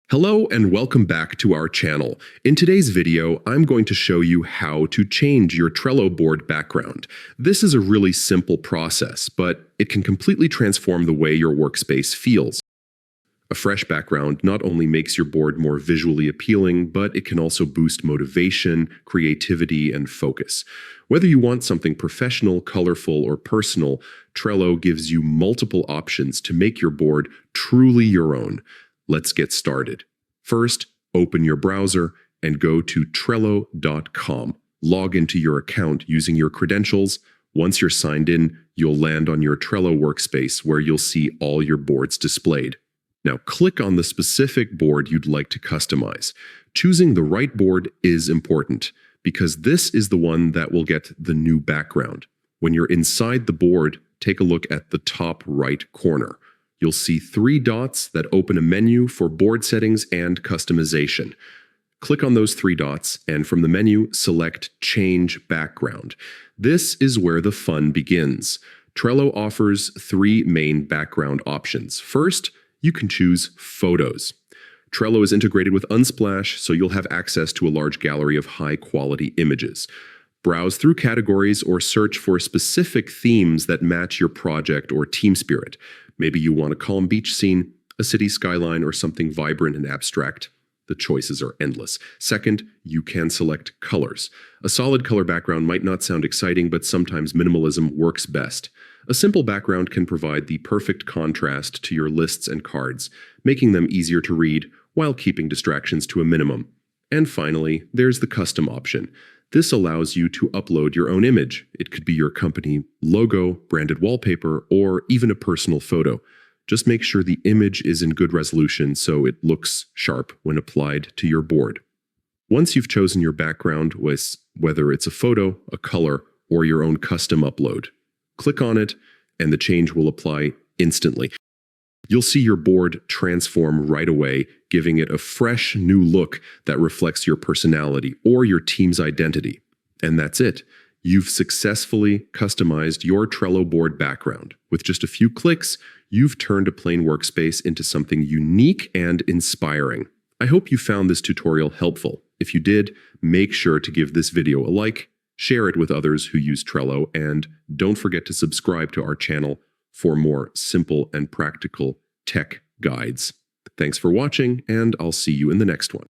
Hello and welcome back to our channel. In today's video, I'm going to show you how to change your Trello board background. This is a really simple process, but it can completely transform the way your workspace feels. A fresh background not only makes your board more visually appealing, but it can also boost motivation, creativity, and focus. Whether you want something professional, colorful, or personal, Trello gives you multiple options to make your board truly your own. Let's get started. First, open your browser and go to Trello.com. Log into your account using your credentials. Once you're signed in, you'll land on your Trello workspace where you'll see all your boards displayed. Now click on the specific board you'd like to customize. Choosing the right board is important because this is the one that will get the new background. When you're inside the board, take a look at the top right corner. You'll see 3 dots that open a menu for board settings and customization. Click on those 3 dots, and from the menu, select Change Background. This is where the fun begins. Trello offers 3 main background options. First, you can choose Photos. Trello is integrated with Unsplash, so you'll have access to a large gallery of high-quality images. Browse through categories or search for specific themes that match your project or team spirit. Maybe you want a calm beach scene, a city skyline, or something vibrant and abstract. The choices are endless. Second, you can select colors. A solid color background might not sound exciting, but sometimes minimalism works best. A simple background can provide the perfect contrast to your lists and cards, making them easier to read while keeping distractions to a minimum. And finally, there's the custom option. This allows you to upload your own image. It could be your company logo, branded wallpaper, or even a personal photo. Just make sure the image is in good resolution so it looks sharp when applied to your board. Once you've chosen your background, whether it's a photo, a color, or your own custom upload, click on it and the change will apply instantly. You'll see your board transform right away, giving it a fresh new look that reflects your personality or your team's identity. And that's it. You've successfully customized your Trello board background. With just a few clicks, you've turned a plain workspace into something unique and inspiring. I hope you found this tutorial helpful. If you did, make sure to give this video a like, share it with others who use Trello, and don't forget to subscribe to our channel for more simple and practical tech guides. Thanks for watching, and I'll see you in the next one.